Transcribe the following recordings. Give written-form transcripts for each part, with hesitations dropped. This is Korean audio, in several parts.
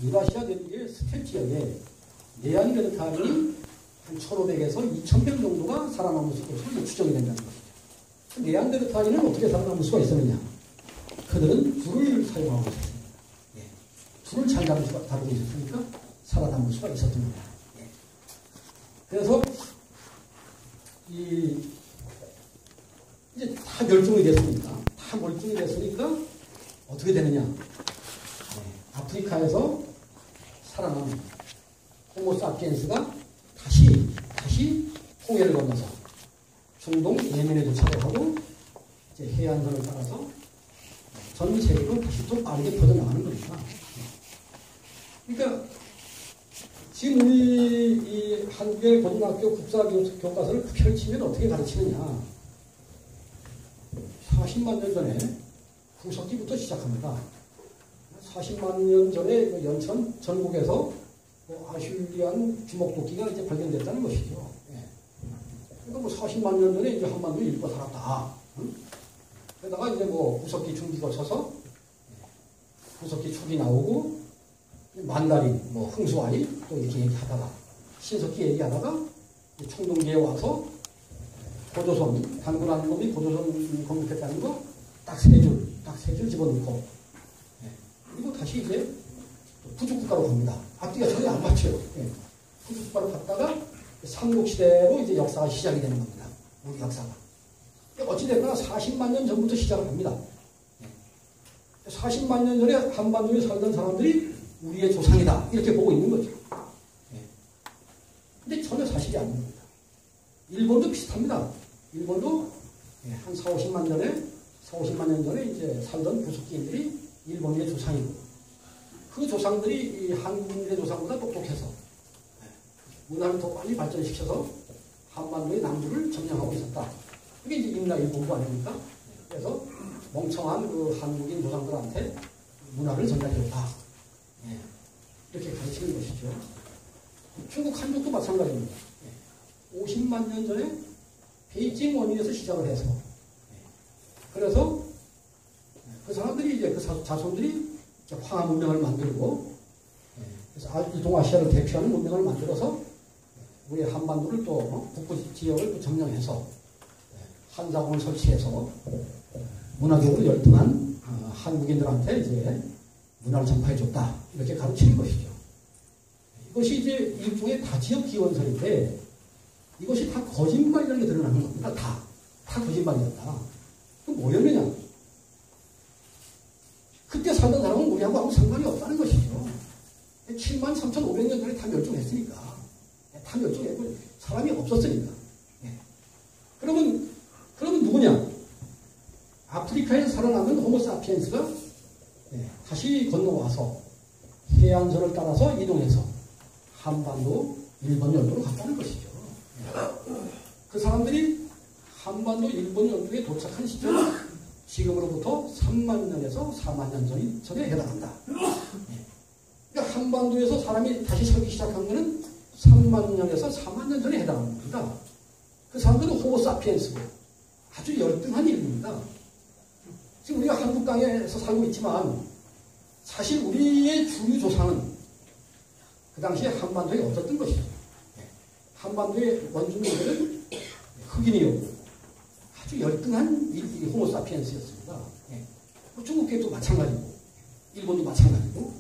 유라시아 대륙의 스텝 지역에 네안데르탈인이 한 1500에서 2000명 정도가 살아남을 것으로 추정이 된다는 것이죠. 네안데르탈인은 어떻게 살아남을 수가 있었느냐? 그들은 불을 사용하고 있었습니다. 예. 불을 잘 다루고 있었으니까 살아남을 수가 있었던 겁니다. 예. 그래서 이제 다 멸종이 됐으니까, 다 멸종이 됐으니까 어떻게 되느냐? 예. 아프리카에서 살아남은 호모사피엔스가 다시 홍해를 건너서 중동 예멘에 도착을 하고 이제 해안선을 따라서 전 세계로 다시 또 빠르게 퍼져나가는 겁니다. 그러니까 지금 우리 이 한국의 고등학교 국사교과서를 펼치면 어떻게 가르치느냐? 40만 년 전에 풍석기부터 시작합니다. 40만 년 전에 연천 전국에서 아슈리안 주먹도끼가 이제 발견됐다는 것이죠. 예. 그러니까 뭐 40만 년 전에 이제 한반도 일부 살았다. 응? 게다가 이제 뭐 구석기 중기 거쳐서 구석기 초기 나오고 만다린, 뭐 흥수아리 또 이렇게 얘기하다가 신석기 얘기하다가 청동기에 와서 고조선, 단군한 놈이 고조선 공격했다는 거 딱 세 줄 집어넣고 그리고 다시 이제 부족국가로 갑니다. 앞뒤가 전혀 안 맞춰요. 예. 부족국가로 갔다가 삼국시대로 이제 역사가 시작이 되는 겁니다. 우리 역사가. 어찌됐거나 40만 년 전부터 시작을 합니다. 40만 년 전에 한반도에 살던 사람들이 우리의 조상이다. 이렇게 보고 있는 거죠. 근데 전혀 사실이 아닙니다. 일본도 비슷합니다. 일본도 한 4, 50만 년 전에 이제 살던 부속기인들이 일본의 조상이고 그 조상들이 이 한국인들의 조상보다 똑똑해서 문화를 더 빨리 발전시켜서 한반도의 남부를 점령하고 있었다. 그게 이제 임나일본부 아닙니까? 그래서 멍청한 그 한국인 조상들한테 문화를 전달해줬다. 이렇게 가르치는 것이죠. 중국 한족도 마찬가지입니다. 50만 년 전에 베이징 원인에서 시작을 해서 그래서 그 사람들이 이제 그 자손들이 황하 문명을 만들고 그래서 동아시아를 대표하는 문명을 만들어서 우리 한반도를 또 북부 지역을 또 점령해서 한자공을 설치해서 문화적으로 열등한 한국인들한테 이제 문화를 전파해줬다. 이렇게 가르치는 것이죠. 이것이 이제 일종의 다지역 기원설인데 이것이 다 거짓말이라는 게 드러나는 겁니다. 다 거짓말이었다. 그럼 뭐였느냐? 그때 살던 사람은 우리하고 아무 상관이 없다는 것이죠. 73,500년 전에 다 멸종했으니까. 다 멸종했고 사람이 없었으니까. 그러면 누구냐? 아프리카에 살아남은 호모사피엔스가 다시 건너와서 해안선을 따라서 이동해서 한반도 일본 열도로 갔다는 것이죠. 그 사람들이 한반도 일본 열도에 도착한 시점은 지금으로부터 3만 년에서 4만 년 전에 해당한다. 그러니까 한반도에서 사람이 다시 살기 시작한 것은 3만 년에서 4만 년 전에 해당합니다. 그 사람들은 호모사피엔스고 아주 열등한 일입니다. 지금 우리가 한국 땅에서 살고 있지만 사실 우리의 주류 조상은 그 당시에 한반도에 없었던 것이죠. 한반도의 원주민들은 흑인이었고 아주 열등한 호모사피엔스였습니다. 중국계도 마찬가지고 일본도 마찬가지고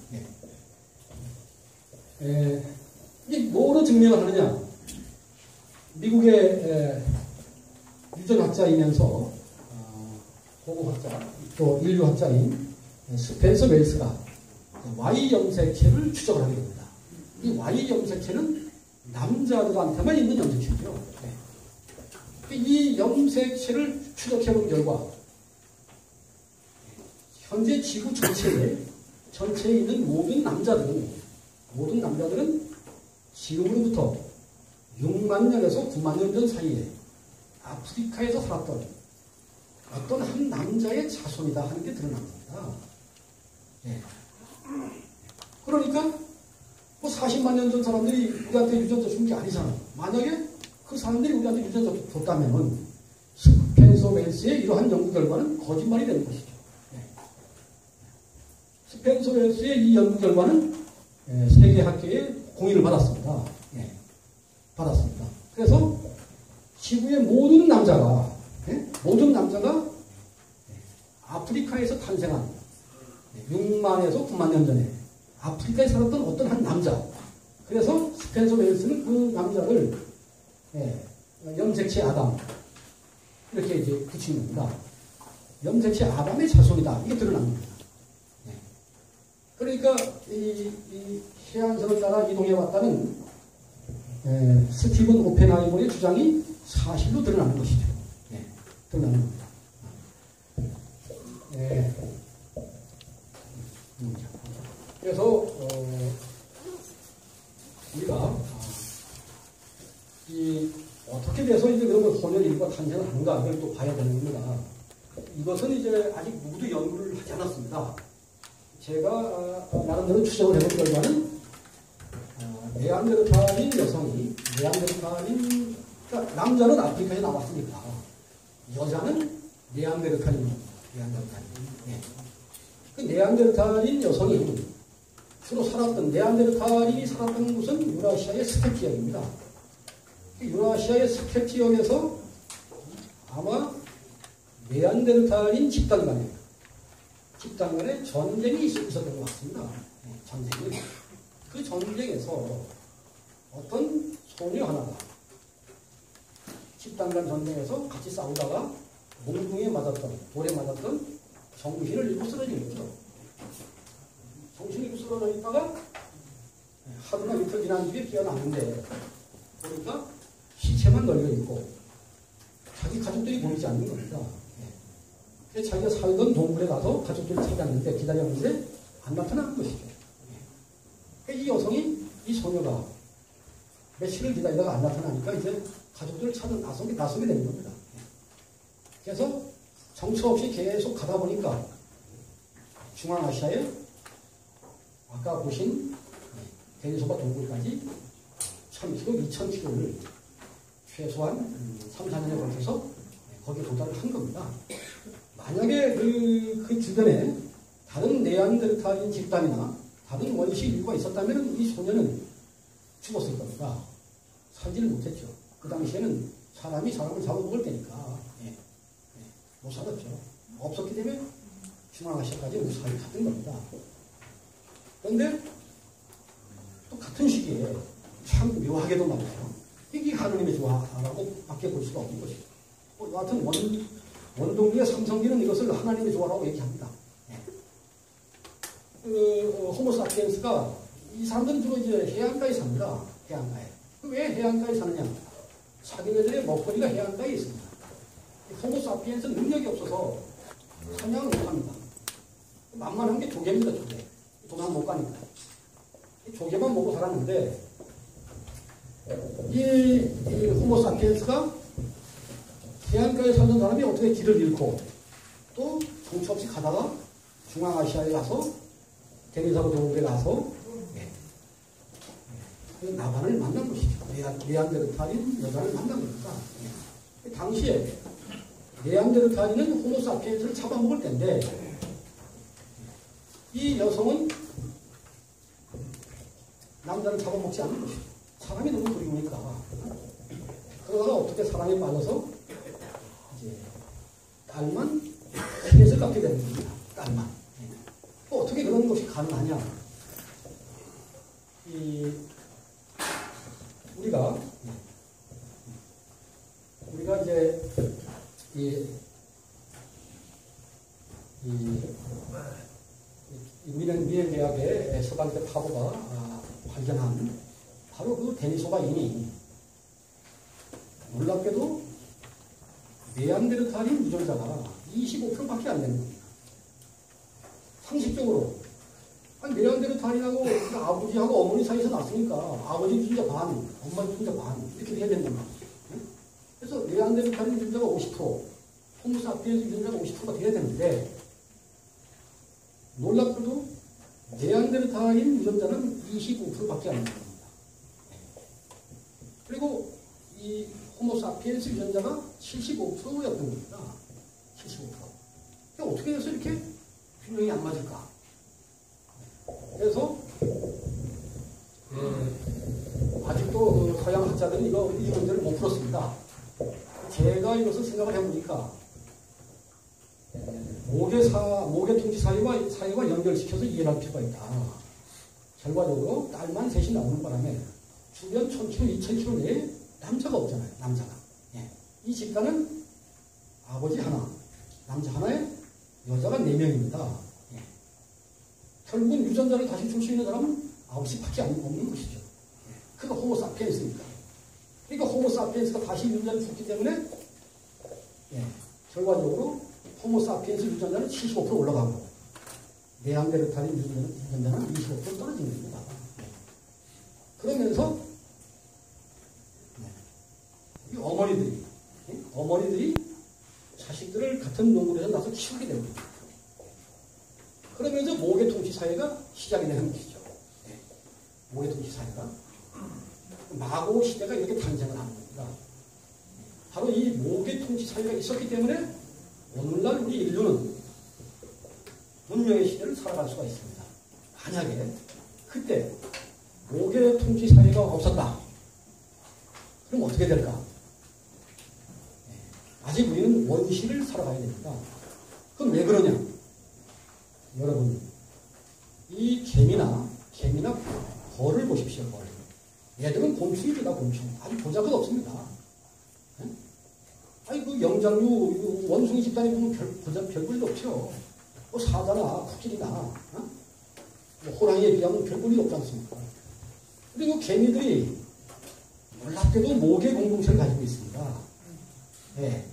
이제 뭐로 증명을 하느냐? 미국의 유전학자이면서 고고학자 또 인류학자인 스펜서 웰스가 Y 염색체를 추적을 하게 됩니다. 이 Y 염색체는 남자들한테만 있는 염색체죠. 이 염색체를 추적해본 결과 현재 지구 전체에 있는 모든 남자들은 지금으로부터 6만 년에서 9만 년 전 사이에 아프리카에서 살았던 어떤 한 남자의 자손이다 하는 게 드러납니다. 그러니까 뭐 40만 년 전 사람들이 우리한테 유전자 준 게 아니잖아. 만약에 그 사람들이 우리한테 유전자 줬다면 스펜서 웰스의 이러한 연구 결과는 거짓말이 되는 것이죠. 스펜서 웰스의 이 연구 결과는 세계 학계에 공인을 받았습니다. 예, 받았습니다. 그래서 지구의 모든 남자가 아프리카에서 탄생한 6만에서 9만 년 전에 아프리카에 살았던 어떤 한 남자. 그래서 스펜서 웰스는 그 남자를 염색체 아담 이렇게 이제 붙인 겁니다. 염색체 아담의 자손이다. 이게 드러난 겁니다. 그러니까 이 해안선을 따라 이동해 왔다는 스티븐 오펜하이머의 주장이 사실로 드러나는 것이죠. 드러나는 겁니다. 그래서 우리가 어떻게 돼서 이제 그러면 혼혈 인구가 탄생을 하는가 그걸 또 봐야 되는 겁니다. 이것은 이제 아직 누구도 연구를 하지 않았습니다. 제가 나름대로 추정을 해본 결과는 네안데르탈인 여성이 그러니까 남자는 아프리카에 나왔으니까 여자는 네안데르탈인입니다. 그 네안데르탈인 여성이 주로 네안데르탈인이 살았던 곳은 유라시아의 스텝 지역입니다. 유라시아의 스텝 지역에서 아마 네안데르탈인 집단 간에 전쟁이 있었던 것 같습니다. 전쟁이. 그 전쟁에서 어떤 소녀 하나가 집단 간 전쟁에서 같이 싸우다가 돌에 맞았던 정신을 잃고 쓰러진 거죠. 정신을 잃고 쓰러져 있다가 하루나 이틀 지난 뒤에 깨어났는데 보니까 시체만 널려 있고 자기 가족들이 보이지 않는 겁니다. 그래서 자기가 살던 동굴에 가서 가족들을 찾았는데 기다렸는데 안 나타나는 것이죠. 이 여성이 이 소녀가 며칠을 기다리다가 안 나타나니까 이제 가족들을 찾아 나서게 되는 겁니다. 그래서 정처 없이 계속 가다 보니까 중앙아시아에 아까 보신 데니소바 동굴까지 1000km, 2000km를 최소한 3, 4년에 걸쳐서 거기에 도달을 한 겁니다. 만약에 그 주변에 다른 네안데르탈인 집단이나 다른 원시 인류가 있었다면 이 소녀는 죽었을 겁니다. 살지를 못했죠. 그 당시에는 사람이 사람을 잡아먹을 때니까 못 살았죠. 없었기 때문에 중앙아시아까지 무사히 갔던 겁니다. 그런데 또 같은 시기에 참 묘하게도 말이죠. 이게 하느님의 조화라고 밖에 볼 수가 없는 것이죠. 여하튼 원동리의 삼성기는 이것을 하나님의 조화라고 얘기합니다. 호모사피엔스가 이 사람들은 주로 이제 해안가에 삽니다. 해안가에. 왜 해안가에 사느냐? 사기네들의 먹거리가 해안가에 있습니다. 호모사피엔스는 능력이 없어서 사냥을 못합니다. 만만한 게 조개입니다. 조개. 도망 못 가니까. 조개만 먹고 살았는데 이 호모사피엔스가 해안가에 사는 사람이 어떻게 길을 잃고 또 정처 없이 가다가 중앙아시아에 가서 데니소바 동굴에 가서 나반을 만난 것이죠. 네안데르탈인 여자를 만난 겁니다. 당시에 네안데르탈인은 호모사피엔스를 잡아먹을 때인데 이 여성은 남자를 잡아먹지 않는 것이죠. 사람이 너무 그리우니까. 그러다가 어떻게 사랑에 빠져서 이제 딸만 햇을 갖게 되는 겁니다. 딸만. 또 어떻게 그런 것이 가능하냐? 우리가 이제 미넨 대학의 서방대 파고가 발견한 바로 그 데니소바인이 놀랍게도 네안데르탈인 유전자가 25%밖에 안 되는 겁니다. 상식적으로 네안데르탈인하고 아버지하고 어머니 사이에서 났으니까 아버지 유전자 반, 엄마 유전자 반 이렇게 돼야 된단 말이죠. 그래서 네안데르탈인 유전자가 50%, 호모사피엔스 유전자가 50%가 돼야 되는데 놀랍게도 네안데르탈인 유전자는 25%밖에 안 됩니다. 그리고 이 호모사피엔스 유전자가 75%였던 겁니다. 75%. 그러니까 어떻게 해서 이렇게 균형이 안 맞을까? 그래서 학자들은 이 문제를 못 풀었습니다. 제가 이것을 생각을 해보니까 모계 통치 사회와 연결시켜서 이해를 할 필요가 있다. 결과적으로 딸만 셋이 나오는 바람에 주변 1000km, 2000km 내에 남자가 없잖아요. 남자가. 예. 이 집단은 아버지 하나, 남자 하나에 여자가 4명입니다. 예. 결국은 유전자를 다시 줄 수 있는 사람은 9밖에 없는 것이죠. 예. 그가 호모사피엔스입니다. 그러니까 호모사피엔스가 다시 유전자를 줬기 때문에 예. 결과적으로 호모사피엔스 유전자는 75% 올라가고 네안데르탈의 유전자는 25% 떨어지는 겁니다. 예. 그러면서 이 어머니들이 자식들을 같은 농구에서 나서 키우게 됩니다. 그러면서 모계통치 사회가 시작이 되는 것이죠. 네. 모계통치 사회가 마고 시대가 이렇게 탄생을 하는 겁니다. 바로 이 모계통치 사회가 있었기 때문에 오늘날 우리 인류는 문명의 시대를 살아갈 수가 있습니다. 만약에 그때 모계통치 사회가 없었다. 그럼 어떻게 될까? 아직 우리는 원시를 살아가야 됩니다. 그럼 왜 그러냐? 여러분, 이 개미나 벌을 보십시오, 벌. 얘들은 곤충입니다, 곤충. 아주 보잘것 없습니다. 네? 아니, 그 영장류, 원숭이 집단에 보면 별볼도 없죠. 뭐 사자나 코끼리나, 뭐 호랑이에 비하면 별볼이 없지 않습니까? 그리고 개미들이 놀랍게도 모계 공동체를 가지고 있습니다. 네.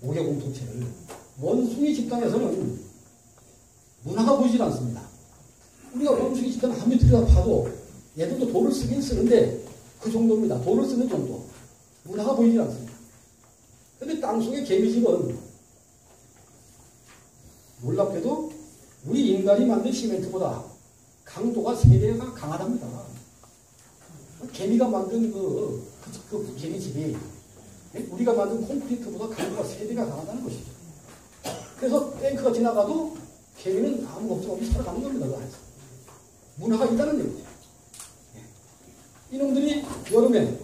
모계 공동체를. 원숭이 집단에서는 문화가 보이질 않습니다. 우리가 원숭이 집단 아무리 들여다봐도 얘들도 돌을 쓰긴 쓰는데 그 정도입니다. 돌을 쓰는 정도. 문화가 보이질 않습니다. 그런데 땅속의 개미집은 놀랍게도 우리 인간이 만든 시멘트보다 강도가 3배가 강하답니다. 개미가 만든 그 개미집이 우리가 만든 콘크리트보다 강도가 3배가 강하다는 것이죠. 그래서 탱크가 지나가도 개미는 아무 걱정 없이 살아가는 겁니다. 그 안에서. 문화가 있다는 얘기죠. 이놈들이 여름에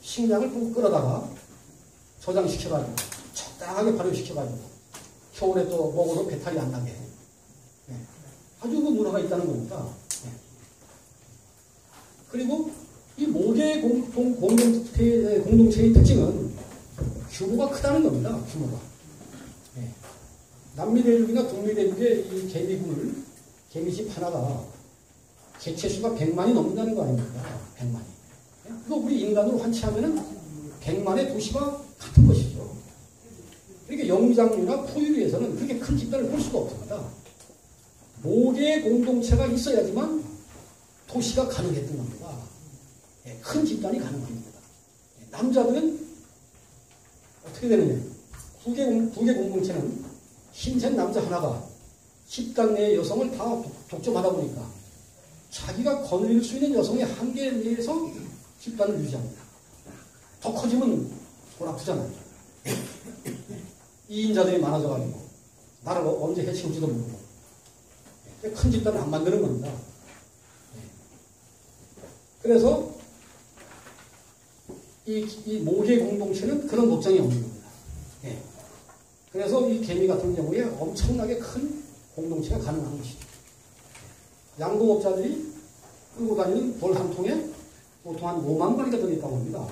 식량을 꾹 끌어다가 저장시켜가지고 적당하게 발효시켜가지고 겨울에 또 먹어도 배탈이 안 나게 아주 그 문화가 있다는 겁니다. 그리고 이 모계 공동체의 특징은 규모가 크다는 겁니다. 규모가. 남미대륙이나 북미대륙의 이 개미집 하나가 개체수가 100만이 넘는다는 거 아닙니까? 100만이. 그거 우리 인간으로 환치하면은 100만의 도시가 같은 것이죠. 그러니까 영장류나 포유류에서는 그렇게 큰 집단을 볼 수가 없습니다. 모계 공동체가 있어야지만 도시가 가능했던 겁니다. 큰 집단이 가능합니다. 남자들은 어떻게 되느냐? 부계 공동체는 힘센 남자 하나가 집단 내의 여성을 다 독점하다 보니까 자기가 거느릴 수 있는 여성의 한계 내에서 집단을 유지합니다. 더 커지면 골 아프잖아요. 이인자들이 많아져가지고 나를 언제 해치울지도 모르고 큰 집단을 안 만드는 겁니다. 그래서 이 모계 공동체는 그런 걱정이 없는 겁니다. 그래서 이 개미 같은 경우에 엄청나게 큰 공동체가 가능한 것이죠. 양봉업자들이 끌고 다니는 돌 한 통에 보통 한 5만 마리가 들어있다고 합니다.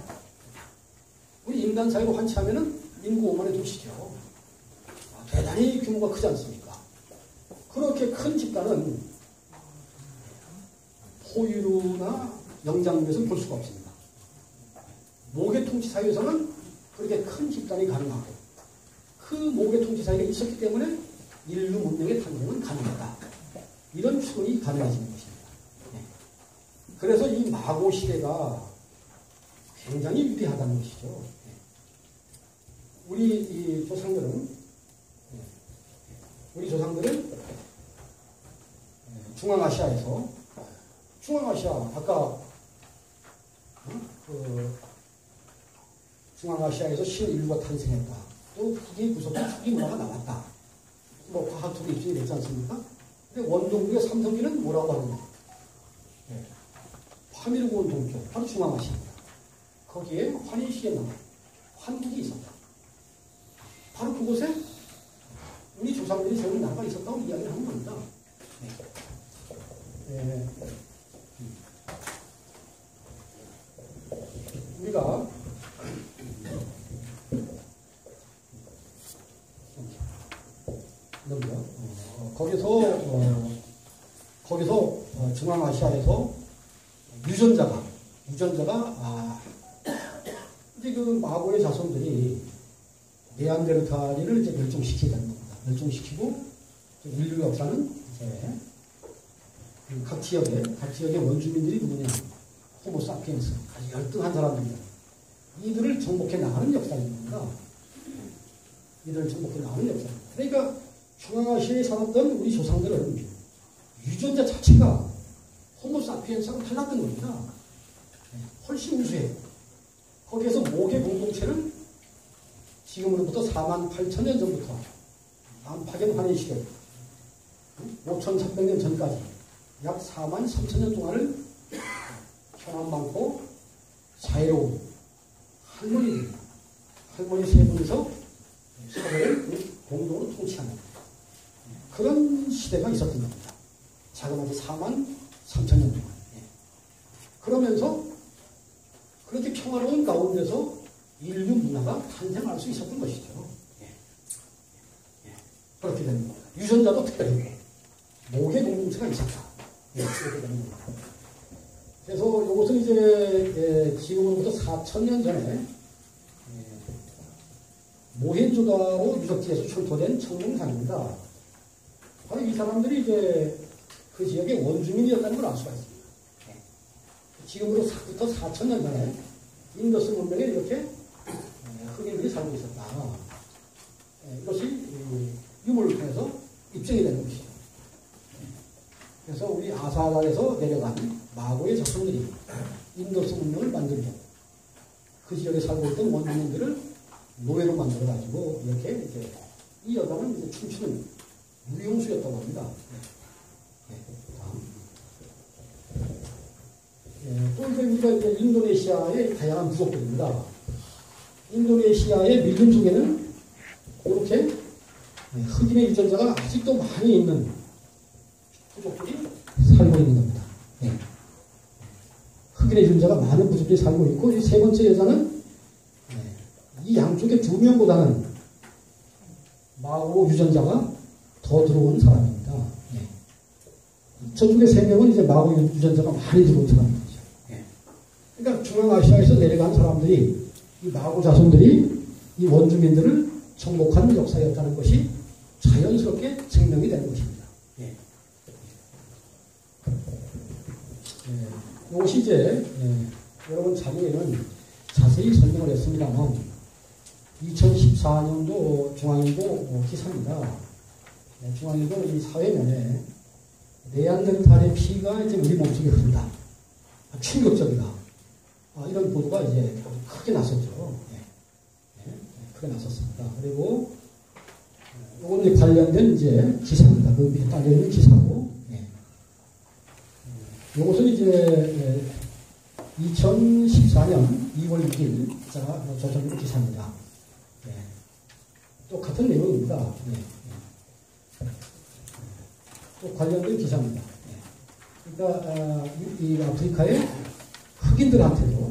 우리 인간 사회로 환치하면은 인구 5만의 도시죠. 대단히 규모가 크지 않습니까? 그렇게 큰 집단은 포유류나 영장류에서는 볼 수가 없습니다. 모계통치 사회에서는 그렇게 큰 집단이 가능하고 그 모계통치 사회가 있었기 때문에 인류 문명의 탄생은 가능하다. 이런 추론이 가능해지는 것입니다. 그래서 이 마고 시대가 굉장히 위대하다는 것이죠. 우리 조상들은 중앙아시아에서 아까 중앙아시아에서 신인류가 탄생했다. 또 북이 구석에 초기 문화가 나왔다. 뭐 과학적으로 입증이 되지 않습니까? 근데 원동국의 삼성기는 뭐라고 하느냐? 파미르곤 동쪽, 바로 중앙아시아입니다. 거기에 환희시에 나와 환국이 있었다. 바로 그곳에 우리 조상들이 세운 나라가 있었다고 이야기를 하는 겁니다. 네. 우리가 거기서 중앙아시아에서 유전자가 이제 그 마고의 자손들이 네안데르탈인을 이제 멸종시키게 되는 겁니다. 멸종시키고 인류 역사는 이제 각 지역의 원주민들이 누구냐? 호모사피엔스, 아주 열등한 사람들이다. 이들을 정복해 나가는 역사입니다. 그러니까 중앙아시아에 살았던 우리 조상들은 유전자 자체가 호모사피엔스하고 달랐던 겁니다. 훨씬 우수해요. 거기에서 모계 공동체를 지금으로부터 48,000년 전부터 남파견 환희 시대 5,300년 전까지 약 43,000년 동안을 편안 많고 자유로운 할머니 세 분이서 서로를 공동으로 통치하는 그런 시대가 있었던 겁니다. 자그마치 43,000년 동안. 그러면서 그렇게 평화로운 가운데서 인류 문화가 탄생할 수 있었던 것이죠. 그렇게 되는 겁니다. 유전자도 특별히 모계 공동체가 있었다. 그렇게 되는 겁니다. 그래서 이것은 이제 지금으로부터 4,000년 전에 모헨조다로 유적지에서 출토된 청룡산입니다. 바로 이 사람들이 이제 그 지역의 원주민이었다는 걸 알 수가 있습니다. 지금으로부터 4,000년 전에 인더스 문명에 이렇게 흑인들이 살고 있었다. 이것이 유물을 통해서 입증이 되는 것이죠. 그래서 우리 아사달에서 내려간 마고의 자손들이 인더스 문명을 만들고 그 지역에 살고 있던 원주민들을 노예로 만들어가지고 이렇게 이제 이 여자는 이제 춤추는 무용수였다고 합니다. 또 이제 우리가 이제 인도네시아의 다양한 부족들입니다. 인도네시아의 밀림 속에는 이렇게 흑인의 유전자가 아직도 많이 있는 부족들이 살고 있는 겁니다. 흑인의 유전자가 많은 부족들이 살고 있고, 이 세 번째 여자는 이 양쪽에 두 명보다는 마오 유전자가 더 들어온 사람입니다. 저쪽에 세 명은 이제 마오 유전자가 많이 들어온 사람입니다. 그러니까 중앙아시아에서 내려간 사람들이 이 마고 자손들이 이 원주민들을 정복하는 역사였다는 것이 자연스럽게 증명이 되는 것입니다. 이것이 이제 여러분 자료에는 자세히 설명을 했습니다만 2014년도 중앙일보 기사입니다. 중앙일보 이 사회면에 네안데르탈의 피가 이제 우리 몸속에 흐른다. 충격적이다. 이런 보도가 이제 크게 났었죠. 크게 났었습니다. 그리고 이건 이제 관련된 이제 기사입니다. 그 밑에 딸려있는 기사고. 이것은 이제 2014년 2월 6일 조선일보 기사입니다. 또 같은 내용입니다. 또 관련된 기사입니다. 그러니까 이 아프리카의 흑인들한테도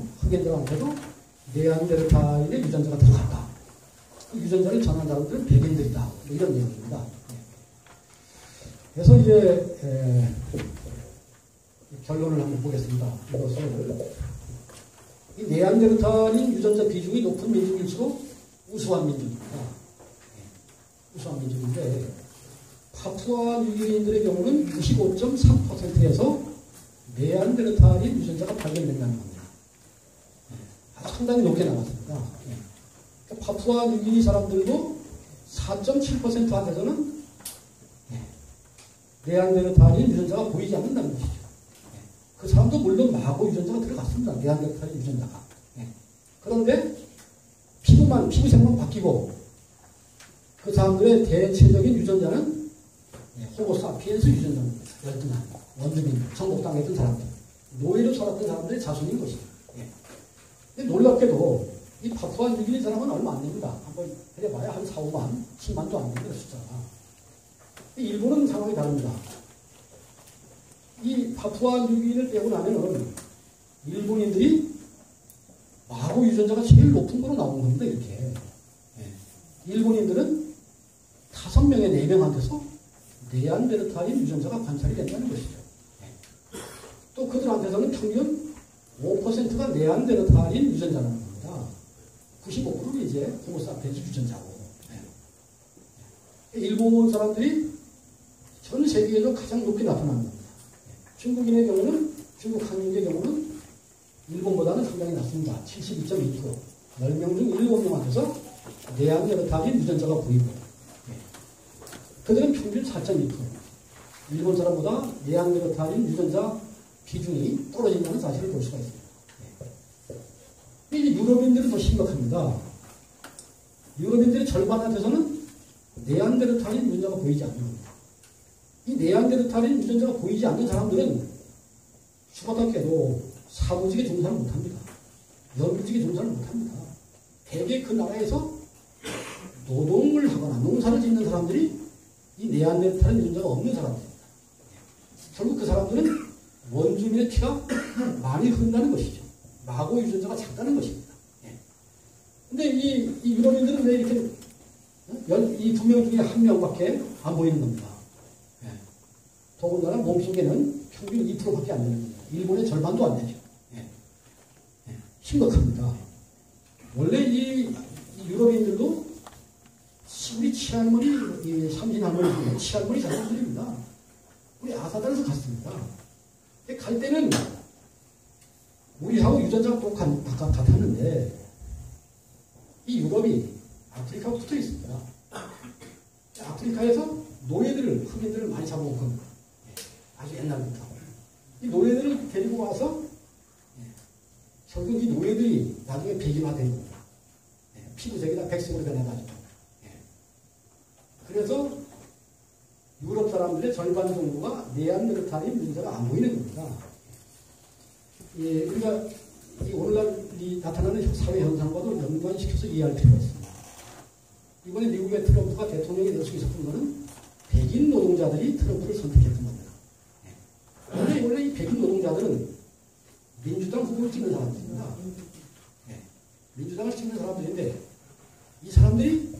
네안데르탈인의 유전자가 들어갔다. 그 유전자를 전한 사람들은 백인들이다. 이런 내용입니다. 그래서 이제 결론을 한번 보겠습니다. 이것을 이 네안데르탈인 유전자 비중이 높은 민족일수록 우수한 민족입니다. 우수한 민족인데 파푸아 뉴기니인들의 경우는 95.3%에서 네안데르탈인 유전자가 발견된다는 겁니다. 상당히 높게 나왔습니다. 그러니까 파푸아 뉴기니 사람들도 4.7% 한에서는 네안데르탈인 유전자가 보이지 않는다는 것이죠. 그 사람도 물론 마고 유전자가 들어갔습니다. 네안데르탈인 유전자가. 그런데 피부색만 바뀌고 그 사람들의 대체적인 유전자는 호모사피엔스 유전자입니다. 열등한 원주민, 정복당했던 사람들, 노예로 살았던 사람들의 자손인 것입니다. 놀랍게도 이 파푸아 뉴기니 사람은 얼마 안 됩니다. 한번 해봐야 한 4, 5만, 10만도 안 됩니다, 숫자가. 일본은 상황이 다릅니다. 이 파푸아 뉴기니를 빼고 나면은 일본인들이 마고 유전자가 제일 높은 거로 나오는 겁니다, 이렇게. 일본인들은 5명에 4명한테서 네안데르탈인 유전자가 관찰이 된다는 것이죠. 또 그들한테서는 평균 5%가 네안데르탈인 유전자라는 겁니다. 95%는 이제 호모사피엔스 유전자고. 일본 사람들이 전 세계에서 가장 높게 나타나는 겁니다. 중국인의 경우는, 중국 한민의 경우는 일본보다는 상당히 낮습니다. 72.2%. 10명 중 7명한테서 네안데르탈인 유전자가 보이고, 그들은 평균 4.2%. 일본 사람보다 네안데르탈인 유전자 비중이 떨어진다는 사실을 볼 수가 있습니다. 이제 유럽인들은 더 심각합니다. 유럽인들의 절반한테서는 네안데르탈인 유전자가 보이지 않는 겁니다. 이 네안데르탈인 유전자가 보이지 않는 사람들은 죽었다 깨도 사무직에 종사를 못합니다. 연구직에 종사를 못합니다. 대개 그 나라에서 노동을 하거나 농사를 짓는 사람들이 이 네안데르탈인 유전자가 없는 사람들입니다. 결국 그 사람들은 원주민의 피가 많이 흐른다는 것이죠. 마고 유전자가 작다는 것입니다. 근데 이 유럽인들은 왜 이렇게 이 2명 중에 1명밖에 안 보이는 겁니다. 더군다나 몸속에는 평균 2%밖에 안 되는 겁니다. 일본의 절반도 안 되죠. 심각합니다. 원래 이 유럽인들도 우리 치할머니, 삼진할머니 중에 치할머니 자손들입니다. 우리 아사단에서 갔습니다. 갈 때는 우리하고 유전자가 같았는데 이 유럽이 아프리카하고 붙어 있습니다. 아프리카에서 노예들을, 흑인들을 많이 잡아온 겁니다. 아주 옛날부터. 이 노예들을 데리고 와서 결국 이 노예들이 나중에 백인화된 겁니다. 피부색이 다 백색으로 변해가지고. 그래서 유럽 사람들의 절반 정도가 네안데르탈인 유전자가 안 보이는 겁니다. 우리가 오늘날 나타나는 사회 현상과도 연관시켜서 이해할 필요가 있습니다. 이번에 미국의 트럼프가 대통령이 될 수 있었던 것은 백인 노동자들이 트럼프를 선택했던 겁니다. 원래 이 백인 노동자들은 민주당 후보를 찍는 사람들입니다. 민주당을 찍는 사람들인데 이 사람들이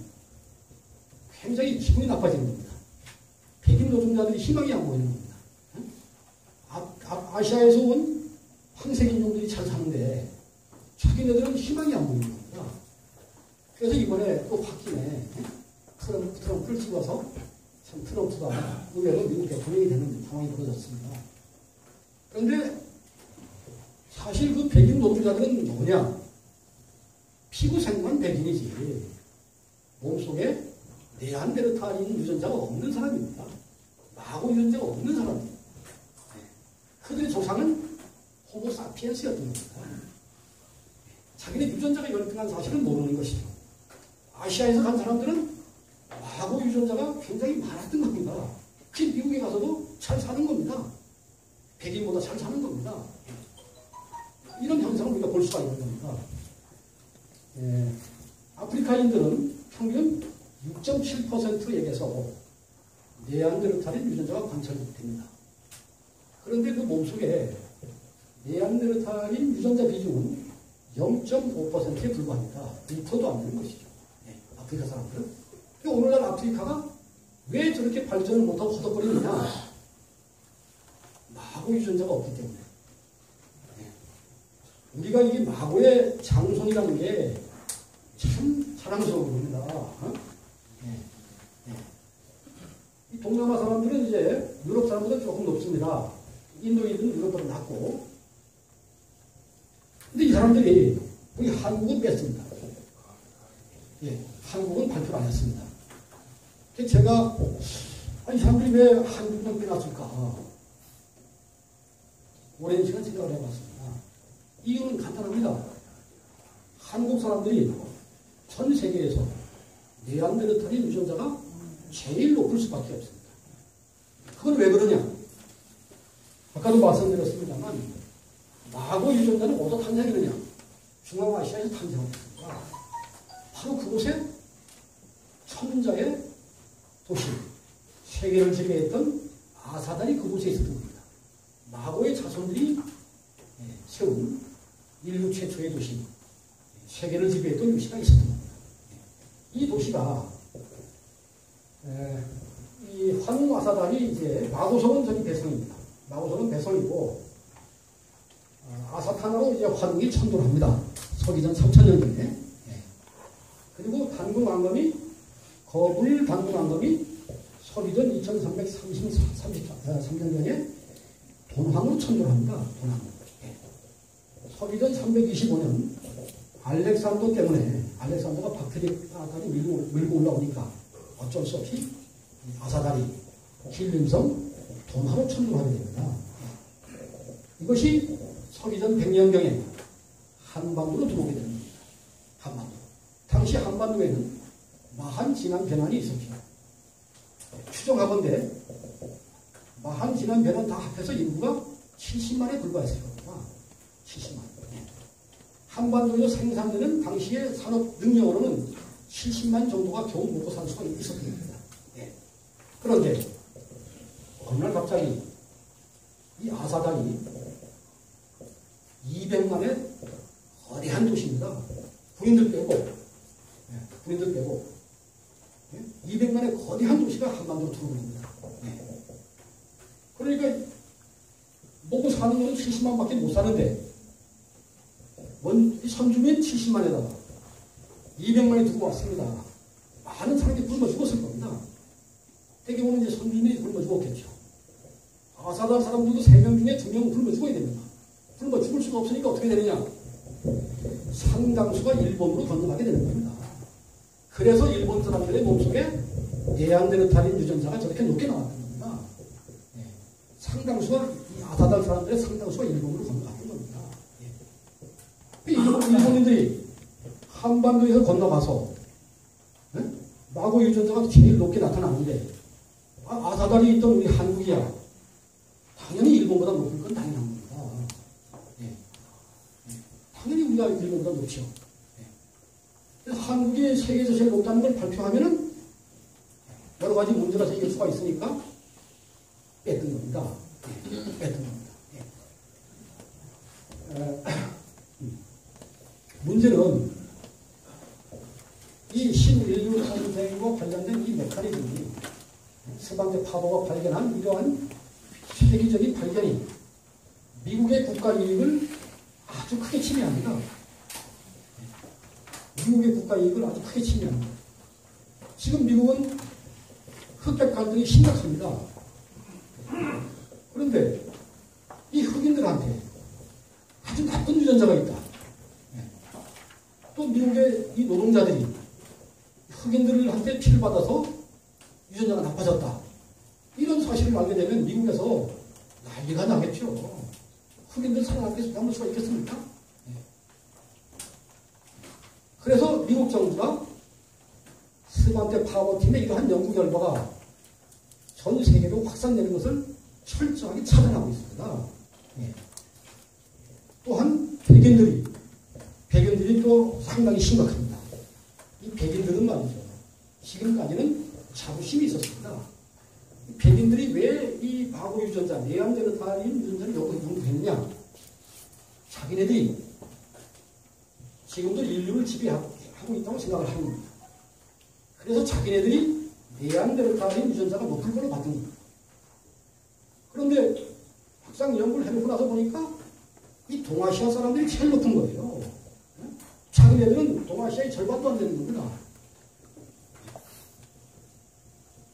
굉장히 기분이 나빠지는 겁니다. 백인 노동자들이 희망이 안 보이는 겁니다. 아시아에서 온 황색인종들이 잘 사는데 자기네들은 희망이 안 보이는 겁니다. 그래서 이번에 또 홧김에 트럼프를 찍어서 참 트럼프가 의외로 미국 대통령이 되는 상황이 벌어졌습니다. 그런데 사실 그 백인 노동자들은 뭐냐? 피부색만 백인이지 몸속에 네안데르탈인 유전자가 없는 사람입니다. 마고 유전자가 없는 사람입니다. 그들의 조상은 호모사피엔스였던 겁니다. 자기네 유전자가 열등한 사실은 모르는 것이죠. 아시아에서 간 사람들은 마고 유전자가 굉장히 많았던 겁니다. 그 미국에 가서도 잘 사는 겁니다. 백인보다 잘 사는 겁니다. 이런 현상을 우리가 볼 수가 있는 겁니다. 아프리카인들은 평균 6.7%에게서 네안데르탈인 유전자가 관찰됩니다. 그런데 그 몸속에 네안데르탈인 유전자 비중은 0.5%에 불과합니다. 1%도 안 되는 것이죠. 아프리카 사람들은. 오늘날 아프리카가 왜 저렇게 발전을 못하고 허덕거리느냐? 마고 유전자가 없기 때문에. 우리가 이 마고의 장손이라는 게 참 자랑스러운 겁니다. 이 동남아 사람들은 이제 유럽 사람보다 조금 높습니다. 인도인들은 유럽보다 낮고. 근데 이 사람들이 우리 한국은 뺐습니다. 한국은 발표를 안 했습니다. 제가 이 사람들이 왜 한국만 빼놨을까? 오랜 시간 생각을 해봤습니다. 이유는 간단합니다. 한국 사람들이 전 세계에서 네안데르탈인 유전자가 제일 높을 수밖에 없습니다. 그건 왜 그러냐? 아까도 말씀드렸습니다만 마고 유전자는 어디서 탄생했느냐? 중앙아시아에서 탄생했습니다. 바로 그곳에 천자의 도시, 세계를 지배했던 아사달이 그곳에 있었던 겁니다. 마고의 자손들이 세운 인류 최초의 도시, 세계를 지배했던 도시가 있었던 겁니다. 이 도시가 이 환웅 아사달이 이제 마고성은 저기 배성입니다. 마고성은 배성이고 아사타나로 이제 환웅이 천도를 합니다. 서기전 3000년 전에. 그리고 단궁왕검이 거불 단궁왕검이 서기전 2333년 전에 돈황으로 천도를 합니다. 돈황. 서기전 325년 알렉산더 때문에 알렉산더가 박테리아까지 밀고 올라오니까 어쩔 수 없이 아사달이 신림성 돈하로 천도를 하게 됩니다. 이것이 서기전 100년경에 한반도로 들어오게 되는 겁니다. 한반도. 당시 한반도에는 마한 진한 변환이 있었죠. 추정하건대 마한 진한 변환 다 합해서 인구가 70만에 불과했을 겁니다. 70만. 한반도에서 생산되는 당시의 산업 능력으로는 70만 정도가 겨우 먹고 살 수가 있었던 겁니다. 그런데 어느 날 갑자기 이 아사달이 200만의 거대한 도시입니다. 군인들 빼고 200만의 거대한 도시가 한반도로 들어옵니다. 그러니까 먹고 사는 건 70만밖에 못 사는데 선주민 70만에다가 200만이 두고 왔습니다. 많은 사람이 굶어 죽었을 겁니다. 대개 보면 이제 선주민이 굶어 죽었겠죠. 아사달 사람들도 3명 중에 2명은 굶어 죽어야 됩니다. 굶어 죽을 수가 없으니까 어떻게 되느냐? 상당수가 일본으로 건너가게 되는 겁니다. 그래서 일본 사람들의 몸속에 네안데르탈인 유전자가 저렇게 높게 나왔던 겁니다. 상당수가, 이 아사달 사람들의 상당수가 일본으로 건너갔던 겁니다. 일본인들이 한반도에서 건너가서 마고 유전자가 제일 높게 나타나는데 아사달이 있던 우리 한국이야 당연히 일본보다 높을 건 당연한 겁니다. 당연히 우리가 일본보다 높죠. 그래서 한국이 세계에서 제일 높다는 걸 발표하면은 여러 가지 문제가 생길 수가 있으니까 뺐던 겁니다. 뺐던 겁니다. 문제는 이 신인류 탄생과 관련된 이 메커니즘이 스반테 파버가 발견한 이러한 세계적인 발견이 미국의 국가 이익을 아주 크게 침해합니다. 미국의 국가 이익을 아주 크게 침해합니다. 지금 미국은 흑백 갈등이 심각합니다. 그런데 이 흑인들한테 아주 나쁜 유전자가 있다. 또 미국의 이 노동자들이 흑인들한테 피를 받아서 유전자가 나빠졌다. 이런 사실을 알게 되면 미국에서 난리가 나겠죠. 흑인들 살아남을 수가 있겠습니까? 그래서 미국 정부가 스반테 파워팀의 이러한 연구 결과가 전 세계로 확산되는 것을 철저하게 차단하고 있습니다. 또한 백인들이 또 상당히 심각합니다. 이 백인들은 말이죠. 지금까지는 자부심이 있었습니다. 백인들이 왜 이 마고 유전자, 네안데르탈인 유전자를 연구했느냐? 자기네들이 지금도 인류를 지배하고 있다고 생각을 하는 겁니다. 그래서 자기네들이 네안데르탈인 유전자가 높을 걸로 봤던 겁니다. 그런데 막상 연구를 해놓고 나서 보니까 이 동아시아 사람들이 제일 높은 거예요. 자기네들은 동아시아의 절반도 안 되는 겁니다.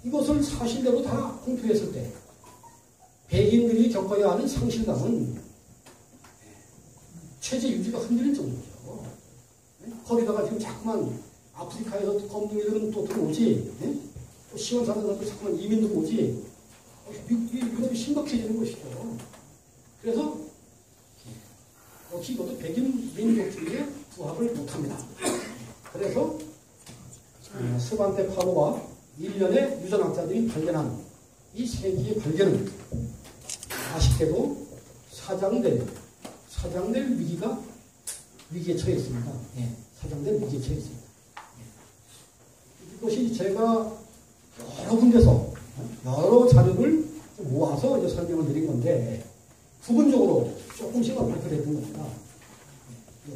이것을 사실대로 다 공표했을 때 백인들이 겪어야 하는 상실감은 체제 유지가 흔들릴 정도죠. 거기다가 지금 자꾸만 아프리카에서 검둥이들은 또 들어오지, 또 시원사들도 자꾸만 이민 들어오지, 유럽이 심각해지는 것이죠. 그래서 역시 이것도 백인 민족주의에 부합을 못합니다. 그래서 스반테 파로와 일련의 유전학자들이 발견한 이 세기의 발견은 아쉽게도 사장될 위기가 위기에 처해 있습니다. 예, 사장된 위기에 처해 있습니다. 예. 이것이 제가 여러 군데서 여러 자료를 모아서 이제 설명을 드린 건데 부분적으로 조금씩은 발표됐던 겁니다.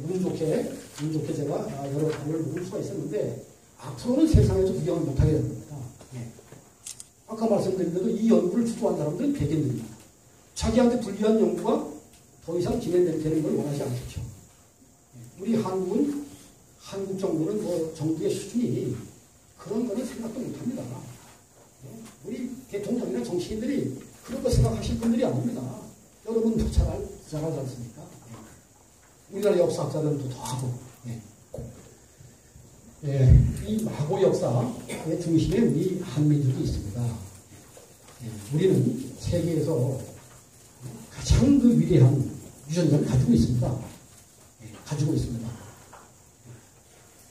운 좋게 제가 여러 자료를 모을 수가 있었는데 앞으로는 세상에서 구경을 못하게 된 겁니다. 예. 아까 말씀드린 대로 이 연구를 주도한 사람들은 백인들입니다. 자기한테 불리한 연구가 더 이상 진행되는 걸 원하지 않겠죠. 우리 한국은, 한국 정부는 뭐 정부의 수준이 그런 거는 생각도 못합니다. 우리 대통령이나 정치인들이 그런 거 생각하실 분들이 아닙니다. 여러분도 잘 알지 않습니까? 우리나라 역사학자들도 더 하고. 이 마고 역사의 중심에 우리 한민족이 있습니다. 우리는 세계에서 가장 그 위대한 유전자를 가지고 있습니다. 가지고 있습니다.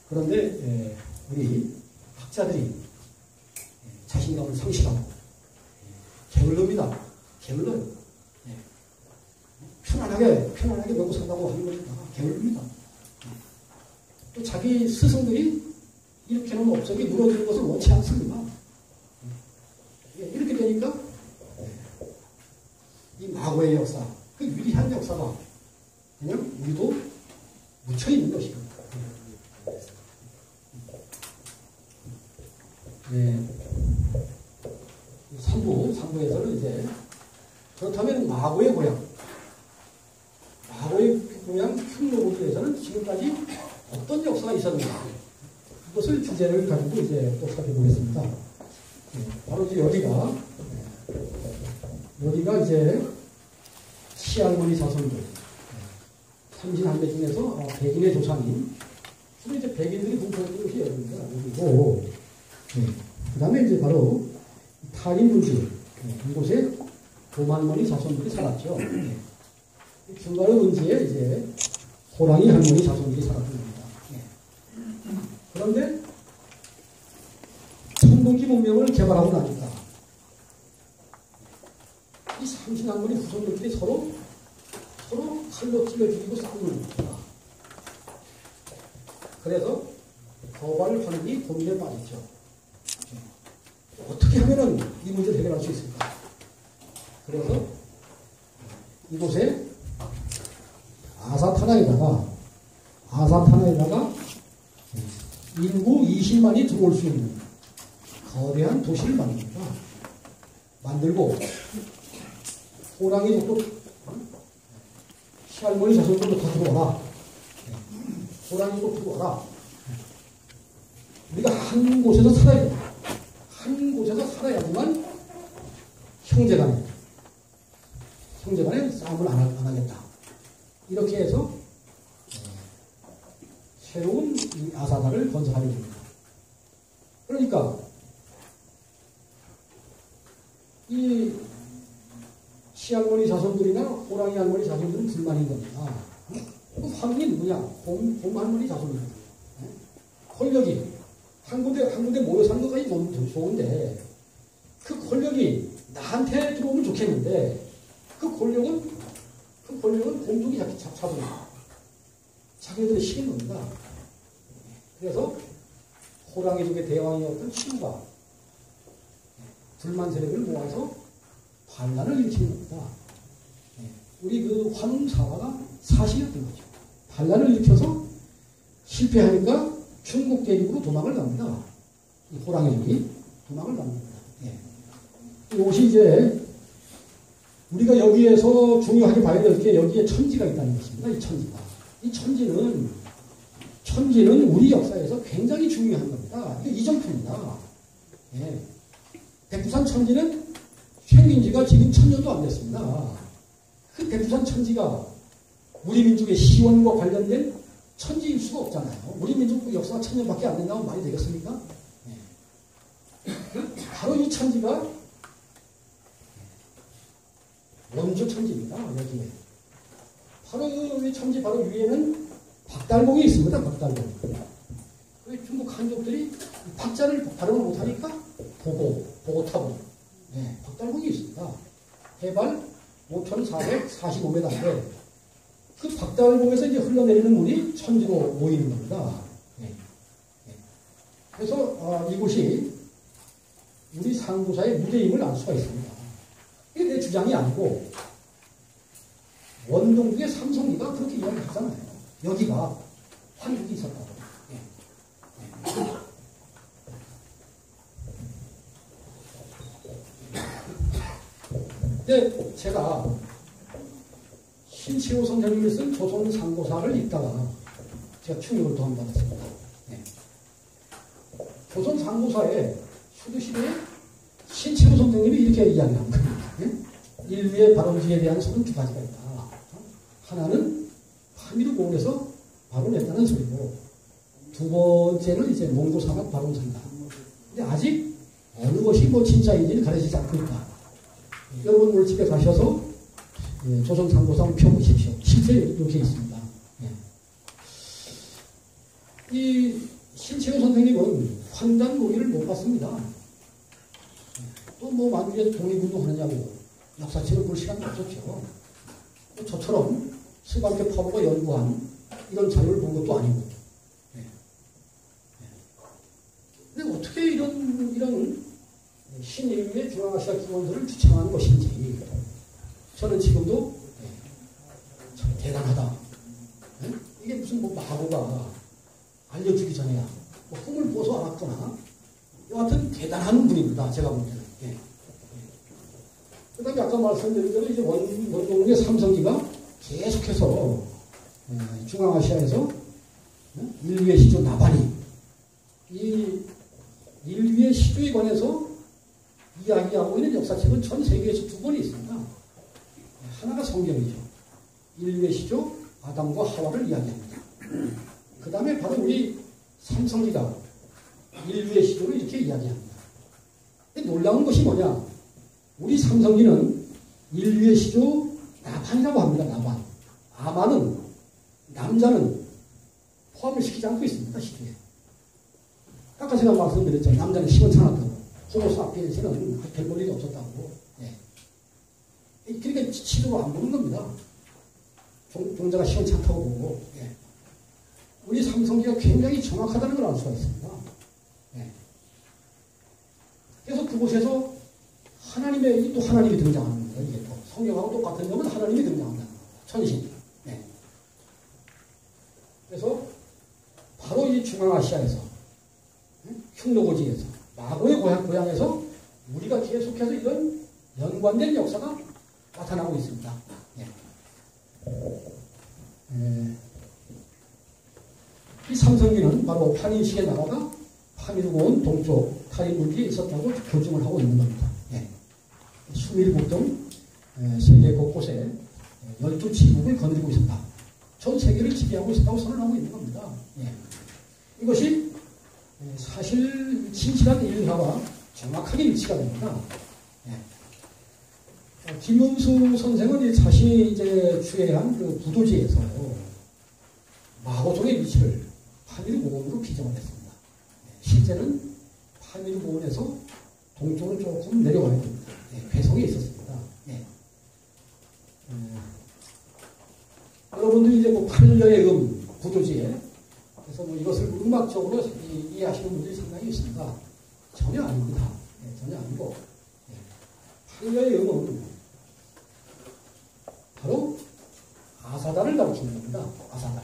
그런데 우리 학자들이 자신감을 상실하고 게을릅니다. 게을러요. 편안하게 먹고 산다고 하는 겁니다. 게을릅니다. 또 자기 스승들이 이렇게 하면 업적이 무너지는 것을 원치 않습니다. 이렇게 되니까 이 마고의 역사, 그 위대한 역사가 그냥 우리도 묻혀있는 것입니다. 네. 3부에서는 이제 그렇다면 마고의 고향 흉노고도에서는 지금까지 어떤 역사가 있었는가 이것을 주제를 가지고 이제 또 살펴보겠습니다. 바로 이제 여기가 이제 시할머니 자손들 삼신한대 중에서 백인의 조상인 주로 이제 백인들이 분포했던 것이 여기고 그 다음에 이제 바로 탈인문지 이곳에 도만머니 자손들이 살았죠. 중간의 문지에 이제 호랑이 할머니 자손들이 살았던 겁니다. 그런데 청동기 문명을 개발하고 나니까 이 삼신할머니 후손들끼리 서로 칼로 찔러 죽이고 싸우는 겁니다. 그래서 거발하는이 고민에 빠졌죠. 어떻게 하면은 이 문제를 해결할 수 있을까? 그래서 이곳에 아사타나에다가 인구 20만이 들어올 수 있는 거대한 도시를 만들고 호랑이 족도 시할머니 자손들도 다 들어와라. 호랑이도 들어와라. 우리가 한 곳에서 살아야 돼. 한 곳에서 살아야지만 형제간에 싸움을 안 하겠다. 이렇게 해서 새로운 이 아사다를 건설하게 됩니다. 그러니까 이 시할머니 자손들이나 호랑이 할머니 자손들은 불만인 겁니다. 그 황이 누구냐? 곰 할머니 자손들. 권력이 한 군데 모여 사는 것까지 너무 좋은데 그 권력이 나한테 들어오면 좋겠는데 그 권력은 공족이 잡아버립니다. 자기들이 시킨 겁니다. 그래서 호랑이족의 대왕이었던 친구가 불만 세력을 모아서 반란을 일으키는 겁니다. 우리 그 환웅사화가 사실이었던 거죠. 반란을 일으켜서 실패하니까 중국 대륙으로 도망을 갑니다. 이 호랑이족이 도망을 갑니다. 이것이 이제 우리가 여기에서 중요하게 봐야 될 게 여기에 천지가 있다는 것입니다. 이 천지는 우리 역사에서 굉장히 중요한 겁니다. 이게 이정표입니다. 백두산 천지는 생긴 지가 지금 1000년도 안 됐습니다. 그 백두산 천지가 우리 민족의 시원과 관련된 천지일 수가 없잖아요. 우리 민족 역사가 1000년밖에 안 된다면 말이 되겠습니까? 바로 이 천지가 원조 천지입니다. 여기에. 바로 이 천지 바로 위에는 박달봉이 있습니다. 박달봉. 중국 한족들이 박자를 발음을 못하니까 보고타봉. 박달봉이 있습니다. 해발 5,445m인데 그 박달봉에서 이제 흘러내리는 물이 천지로 모이는 겁니다. 예. 예. 그래서 이곳이 우리 상부사의 무대임을 알 수가 있습니다. 이게 내 주장이 아니고 원동국의 삼성리가 그렇게 이야기하잖아요. 여기가 환국이 있었다고. 예. 근데 제가 신치호 선생님이 쓴 조선상고사를 읽다가 제가 충격을 또한 받았습니다. 네. 조선상고사에 수두시대에 신치호 선생님이 이렇게 이야기합니다. 네? 인류의 발원지에 대한 소는 두 가지가 있다. 하나는 파미르고원에서 발원했다는 소리고, 두 번째는 이제 몽고사막 발원산이다. 근데 아직 어느 것이 뭐 진짜인지는 가려지지 않고 있다. 여러분 오늘 집에 가셔서 조선상고사 한번 펴보십시오. 실제 이렇게 있습니다. 예. 이 신채호 선생님은 환단 모의를 못 봤습니다. 또 뭐 만주에 독립운동 하느냐고 역사책을 볼 시간이 없었죠. 저처럼 수박계 파보고 연구한 이런 자료를 본 것도 아니고. 예. 근데 어떻게 이런 신임의 중앙아시아 기원들을 주창하는 것인지 저는 지금도 참 대단하다. 이게 무슨 뭐 마고가 알려주기 전에야 뭐 꿈을 보서 알았거나 여하튼 대단한 분입니다. 제가 볼 때는. 예. 그 다음에 아까 말씀드린 대로 이제 원동국의 삼성기가 계속해서 중앙아시아에서 인류의 시조 나반이 이 인류의 시조에 관해서 이야기하고 있는 역사책은 전 세계에서 두 번이 있습니다. 하나가 성경이죠. 인류의 시조 아담과 하와를 이야기합니다. 그 다음에 바로 우리 삼성기가 인류의 시조를 이렇게 이야기합니다. 근데 놀라운 것이 뭐냐? 우리 삼성기는 인류의 시조 나반이라고 합니다. 나반. 아마는 남자는 포함을 시키지 않고 있습니다. 시조에. 아까 제가 말씀드렸죠. 남자는 시원찮았다고. 호모사 아피엔스는 별 볼 일이 없었다고. 예. 그러니까 시조로 안 보는 겁니다. 종자가 시원찮다고 보고. 예. 우리 삼성기가 굉장히 정확하다는 걸 알 수가 있습니다. 예. 그래서 그곳에서 하나님의 또 하나님이 등장하는 거예요. 이게 또 성경하고 똑같은 점은 하나님이 등장한다는 거예요. 천신. 예. 그래서 바로 이 중앙아시아에서 흉노고지에서 마고의 고향에서 우리가 계속해서 이런 연관된 역사가 나타나고 있습니다. 예. 이 삼성기는 바로 환인식의 나라가 파미르고원 동쪽 타리문기에 있었다고 교증을 하고 있는 겁니다. 예. 수밀국동 세계 곳곳에 12지국을 거느리고 있었다. 전 세계를 지배하고 있었다고 선언하고 있는 겁니다. 예. 이것이 사실 진실한 일화와 정확하게 일치가 됩니다. 예. 김은수 선생은 자신이 이제 주해한 그 부도지에서 마고종의 위치를 파미르고원으로 비정을 했습니다. 실제는 파미르고원에서 동쪽으로 조금 내려가야 됩니다. 괴성에 있었습니다. 예. 여러분들이 이제 뭐 팔려의 부도지에 그래서 뭐 이것을 음악적으로 이해하시는 분들이 상당히 있습니다. 전혀 아닙니다. 예, 전혀 아니고 팔려의 음은 바로 아사다를 가리키는 겁니다. 아사다.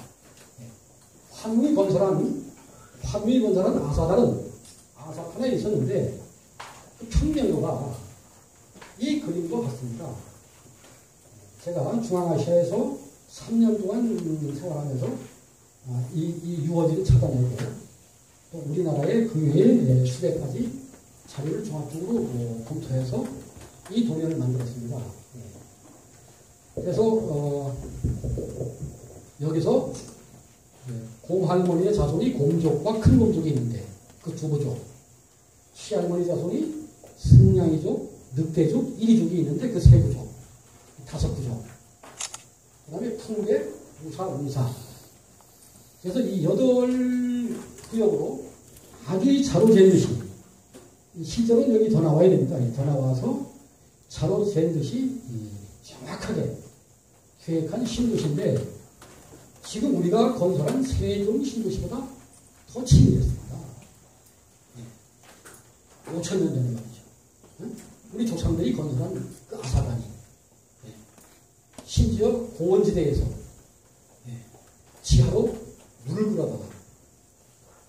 예. 환웅이 건설한 아사다는 아사판에 있었는데 그 평명도가 이 그림과 같습니다. 제가 중앙아시아에서 3년 동안 생활하면서 이 유어지를 찾아내고 또 우리나라의 그 외의 수백가지 자료를 종합적으로 검토해서 이 도면을 만들었습니다. 그래서 여기서 곰할머니의 자손이 곰족과 큰 곰족이 있는데 그 두 부족, 시할머니 자손이 승냥이족, 늑대족, 이리족이 있는데 그 세 부족, 다섯 부족. 그 다음에 풍계, 우사, 운사. 그래서 이 8구역으로 아주 자로 잰 듯이, 실제로는 여기 더 나와야 됩니다. 더 나와서 자로 잰 듯이 정확하게 계획한 신도시인데 지금 우리가 건설한 세종 신도시보다 더 치밀했습니다. 5,000년 전에 말이죠. 우리 조상들이 건설한 그 아사단이 심지어 공원지대에서 지하로 물을 불어다가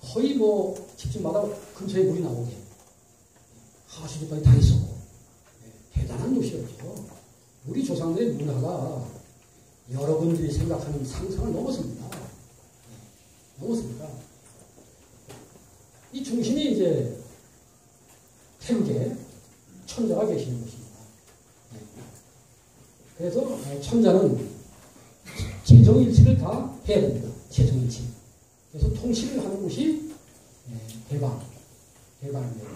거의 뭐 집집마다 근처에 물이 나오게 하수도까지 다 있었고 대단한 도시였죠. 우리 조상들의 문화가 여러분들이 생각하는 상상을 넘었습니다. 넘었습니다. 이 중심이 이제 태국에 천자가 계시는 곳입니다. 그래서 천자는 재정일치를 다 해야 됩니다. 재정일치. 그래서 통치를 하는 곳이 대방입니다.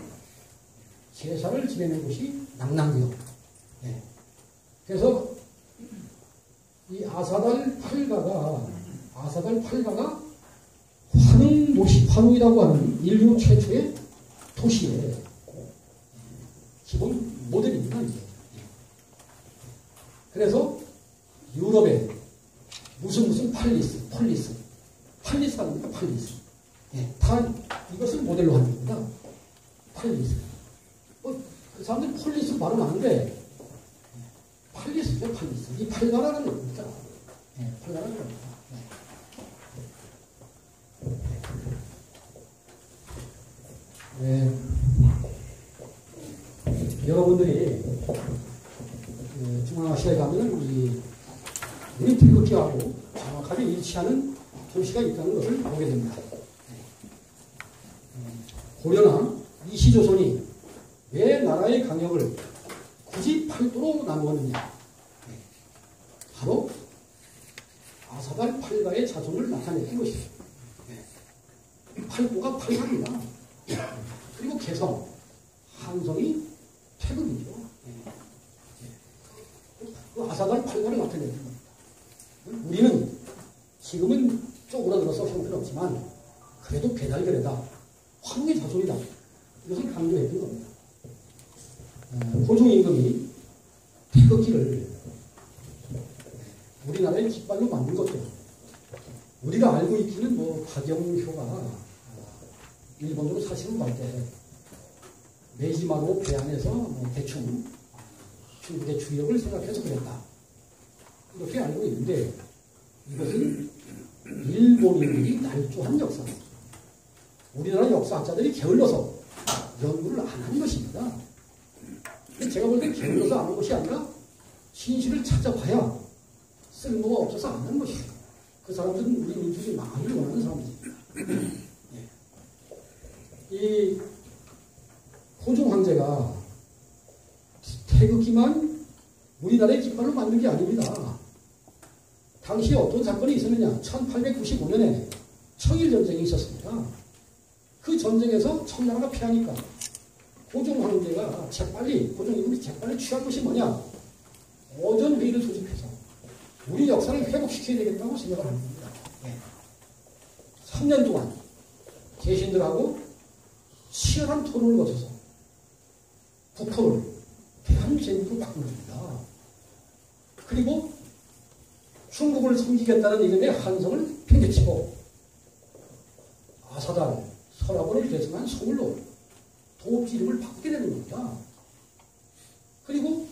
제사를 지내는 곳이 낙랑교. 그래서 이 아사달 팔가가 환웅이라고 하는 인류 최초의 도시의 기본 모델입니다. 이게. 그래서 유럽에 무슨 팔리스 아닙니까? 팔리스. 다 이것을 모델로 하는 겁니다. 팔리스. 그 사람들이 폴리스 발음하는데 팔리스죠, 팔리스. 이 팔가라는 겁니다. 팔가라는 겁니다. 여러분들이 중앙아시아에 가면 우리 태극기하고 정확하게 일치하는 도시가 있다는 것을 보게 됩니다. 고려나 이시조선이 왜 나라의 강역을 굳이 팔도로 나누었느냐? 바로 아사달 팔가의 자손을 나타냈던 것이죠. 팔도가 팔가입니다. 그리고 개성, 한성이 태극이죠. 그 아사달 팔가를 나타냈던 겁니다. 우리는 지금은 쪼그라들어서 형편없지만 그래도 배달결에다 황의 자손이다. 이것을 강조했던 겁니다. 고종임금이 태극기를 우리나라의 깃발로 만든 것도 우리가 알고 있기는 뭐 박영효가 일본으로 사실은 갈 때 메이지마로 배안해서 뭐 대충 중국의 주력을 생각해서 그랬다. 이렇게 알고 있는데 이것은 일본인들이 날조한 역사. 우리나라 역사학자들이 게을러서 연구를 안 한 것입니다. 제가 볼 때 게을러서 안 한 것이 아니라 진실을 찾아봐야 쓸모가 없어서 안 한 것이죠. 그 사람들은 우리 민족이 망하기를 원하는 사람들입니다. 이 고종 황제가 태극기만 우리나라의 깃발로 만든 게 아닙니다. 당시에 어떤 사건이 있었느냐? 1895년에 청일전쟁이 있었습니다. 그 전쟁에서 청나라가 패하니까 고종 황제가 고종임금이 재빨리 취할 것이 뭐냐? 오전회의를 소집해서 우리 역사를 회복시켜야 되겠다고 생각을 하는 겁니다. 3년 동안 대신들하고 치열한 토론을 거쳐서 국토를 대한민국으로 바꾼 겁니다. 그리고 중국을 섬기겠다는 이름의 한성을 팽개치고 아사달, 설화본을 대성한 서울로 도읍지 이름을 바꾸게 되는 겁니다. 그리고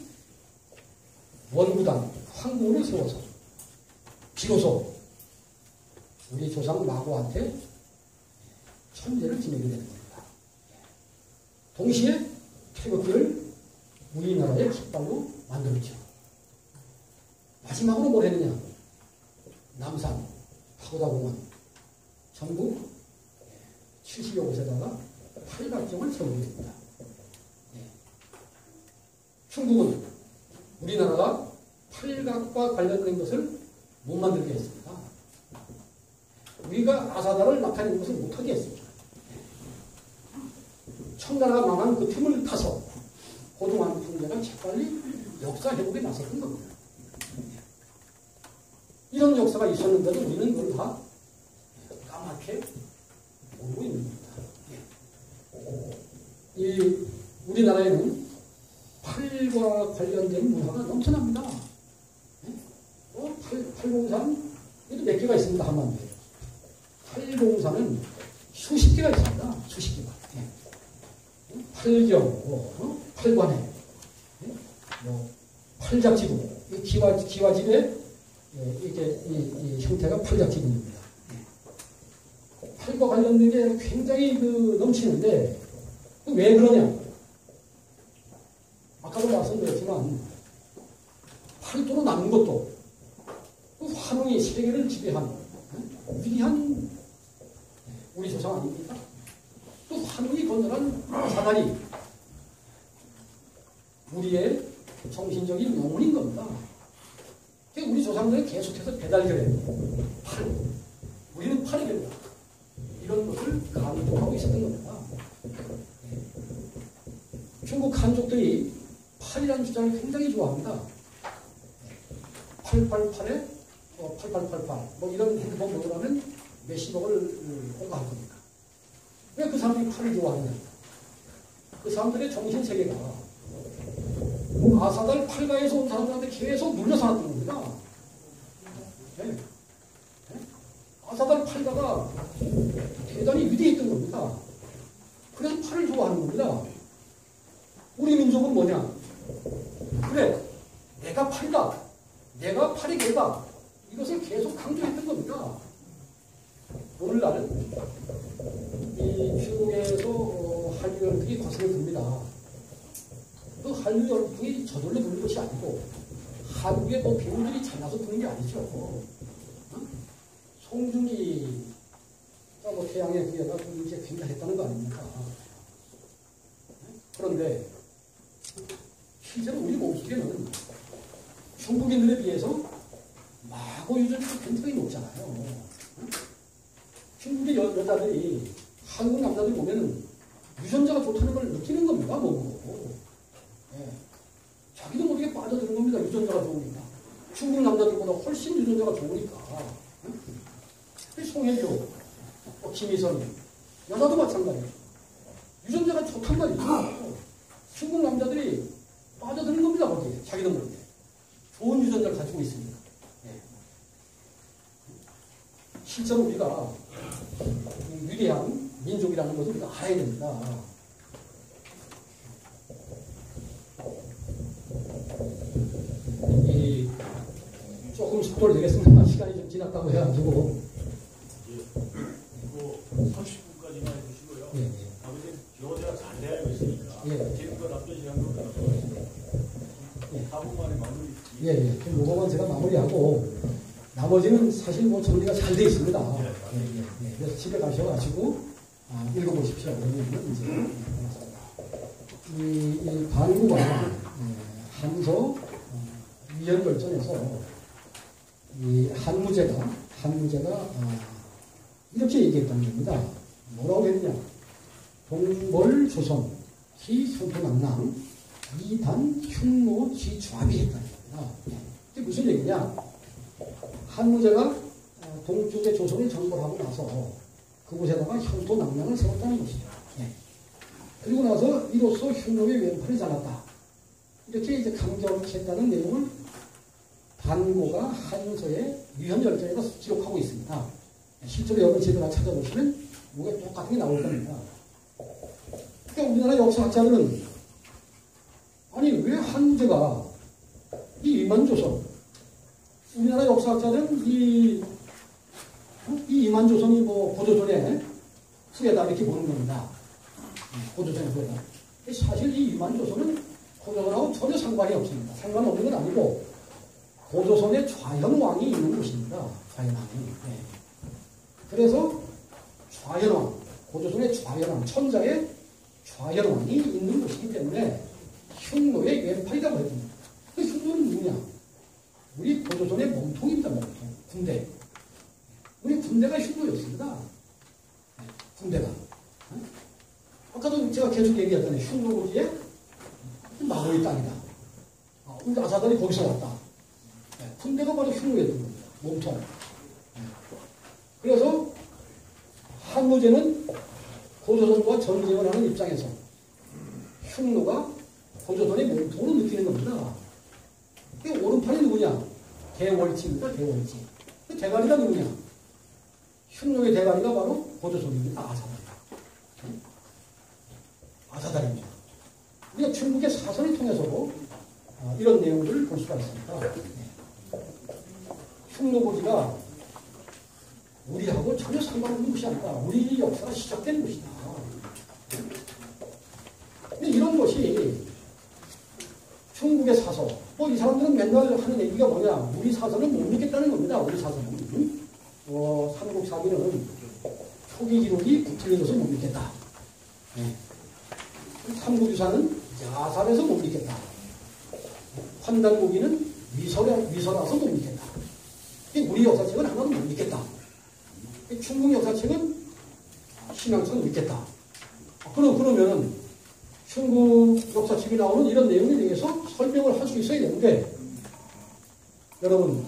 원구당, 황궁을 세워서 비로소 우리 조상 마고한테 천대를 지내게 되는 겁니다. 동시에 태극기를 우리나라의 깃발로 만들었죠. 마지막으로 뭘 했느냐? 남산, 파고다공원, 전국 70여 곳에다가 팔각정을 세우게 됩니다. 중국은 우리나라가 팔각과 관련된 것을 못 만들게 했습니다. 우리가 아사달을 나타내는 것을 못하게 했습니다. 청나라가 망한 그 틈을 타서 고종한 황제가 재빨리 역사 회복에 나섰던 겁니다. 이런 역사가 있었는데도 우리는 그걸 다 까맣게 모르고 있는 겁니다. 이 우리나라에는 팔과 관련된 문화가 넘쳐납니다. 803 이것도 몇 개가 있습니다. 한반도에. 팔공사는 수십 개가 있습니다. 수십 개가. 예. 팔경, 팔관해, 뭐 팔작지구. 이 기와집의 이게 이 형태가 팔작지구입니다. 예. 팔과 관련된 게 굉장히 넘치는데 왜 그러냐? 아까도 말씀드렸지만 팔도로 나눈 것도 환웅이 세계를 지배한 위대한 우리 조상 아닙니까? 또 환웅이 건설한 사다리 우리의 정신적인 영혼인 겁니다. 우리 조상들은 계속해서 배달결에 팔, 우리는 팔이 된다. 이런 것을 강조하고 있었던 겁니다. 중국 한족들이 팔이라는 숫자를 굉장히 좋아합니다. 888에 8888 뭐 이런 핸드폰 먹으라면 몇십억을 공가할 겁니다. 왜 그 사람들이 팔을 좋아하느냐? 그 사람들의 정신세계가 아사달 팔가에서 온 사람들한테 계속 눌려 살았던 겁니다. 네. 아사달 팔가가 대단히 위대했던 겁니다. 그래서 팔을 좋아하는 겁니다. 우리 민족은 뭐냐? 그래, 내가 팔이다. 내가 팔이 개다. 이것을 계속 강조했던 겁니다. 오늘날은 이 중국에서 한류 열풍이 거슬러 듭니다. 그 한류 열풍이 저절로 부는 것이 아니고 한국의 뭐 배우들이 잘나서 부는 게 아니죠. 송중기가 뭐 태양의 후예가 이제 굉장했다는 거 아닙니까? 그런데 실제로 우리 몸속에는 중국인들에 비해서 마고 유전이 굉장히 높잖아요. 중국의 여자들이 한국 남자들 보면은 유전자가 좋다는 걸 느끼는 겁니다, 몸으로. 예. 자기도 모르게 빠져드는 겁니다, 유전자가 좋으니까. 중국 남자들보다 훨씬 유전자가 좋으니까. 송혜교, 김희선, 여자도 마찬가지예요. 유전자가 좋단 말이죠. 중국 남자들이 빠져드는 겁니다, 거기에. 자기도 모르게. 좋은 유전자를 가지고 있습니다. 예. 실제로 우리가 위대한 민족이라는 것을 우리가 알아야 됩니다. 조금 속도를 내겠습니다. 시간이 좀 지났다고 해가지고. 이거 30분까지만 해주시고요. 예, 예. 아무튼 여자가 잘 돼야 있으니까. 예. 지금껏 남편 시간도 끝났어요. 4분 만에 마무리. 예, 예. 그럼 요거만 제가 마무리하고, 나머지는 사실 뭐 정리가 잘 돼 있습니다. 예, 예, 예. 그래서 집에 가셔가지고, 읽어보십시오. 그러면 이제, 이 반구가, 한서, 위연결전에서, 이 한무제가, 이렇게 얘기했다는 겁니다. 뭐라고 했느냐? 동벌조선, 기순토낭랑, 이단, 흉노, 지좌비 했다는 겁니다. 이게 무슨 얘기냐? 한무제가 동쪽의 조선을 정벌하고 나서 그곳에다가 현토 낭량을 세웠다는 것이죠. 예. 그리고 나서 이로써 흉노의 왼팔이 잘났다. 이렇게 이제 감격했다는 내용을 반고가 한서의 위헌열전에서 기록하고 있습니다. 실제로 여러분 집에 가 찾아보시면 이게 똑같은 게 나올 겁니다. 그러니까 우리나라 역사학자들은 아니 왜 한무제가 이 이만조선 우리나라 역사학자들은 이 이만조선이 뭐 고조선의 후예다 이렇게 보는 겁니다. 고조선의 후예다. 사실 이 이만조선은 고조선하고 전혀 상관이 없습니다. 상관없는 건 아니고 고조선의 좌현왕이 있는 곳입니다. 좌현왕이. 네. 그래서 좌현왕, 고조선의 좌현왕, 천자의 좌현왕이 있는 곳이기 때문에 흉노의 왼팔이라고 했습니다. 그 흉노는 누구냐? 우리 고조선의 몸통입니다. 몸통. 군대. 우리 군대가 흉노였습니다. 군대가. 아까도 제가 계속 얘기했잖아요. 흉노고지에 마고의 땅이다. 우리 아사들이 거기서 왔다. 군대가 바로 흉노였던 겁니다. 몸통. 그래서 한무제는 고조선과 전쟁을 하는 입장에서 흉노가 고조선의 몸통으로 느끼는 겁니다. 오른팔이 누구냐? 대월치입니다. 대월치. 그 대가리가 누구냐? 흉노의 대가리가 바로 고조선입니다. 아사다리다. 아사다리입니다. 우리가 중국의 사설을 통해서도 이런 내용들을 볼 수가 있습니다. 흉노고지가 우리하고 전혀 상관없는 것이 아니다. 우리 역사가 시작된 것이다. 근데 이런 것이 중국의 사서, 이 사람들은 맨날 하는 얘기가 뭐냐? 우리 사서는 못 믿겠다는 겁니다. 우리 사서는. 삼국사기는 초기 기록이 붙들려서 못 믿겠다. 삼국유사는 야살에서 못 믿겠다. 환단고기는 미설라서 못 믿겠다. 우리 역사책은 하나도 못 믿겠다. 중국 역사책은 신앙책은 믿겠다. 그러면은 중국 역사책이 나오는 이런 내용에 대해서 설명을 할 수 있어야 되는데, 여러분,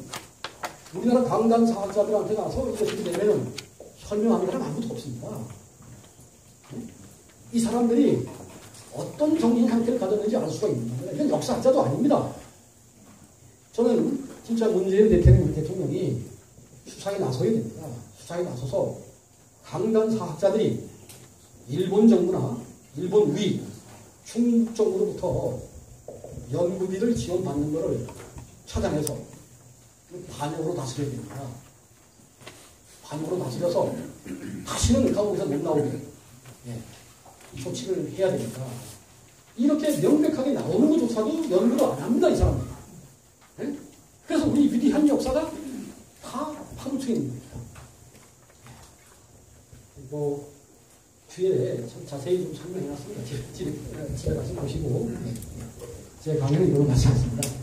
우리나라 강단 사학자들한테 가서 이것이 되면은 설명하는 사람 아무도 없습니다. 이 사람들이 어떤 정신 상태를 가졌는지 알 수가 있는 겁니다. 이건 역사학자도 아닙니다. 저는 진짜 문재인 대통령이 수사에 나서야 됩니다. 수사에 나서서 강단 사학자들이 일본 정부나 일본 위, 중국 정부로부터 연구비를 지원받는 것을 찾아내서 반역으로 다스려야 됩니다. 반역으로 다스려서 다시는 감옥에서 못 나오게 조치를 해야 됩니다. 이렇게 명백하게 나오는 것조차도 연구를 안 합니다, 이 사람들. 그래서 우리 위대한 역사가 다 파묻혀 있는 겁니다. 뒤에 참 자세히 좀 설명해 놨습니다. 집에 가서 보시고 제 강의는 이걸로 마치겠습니다.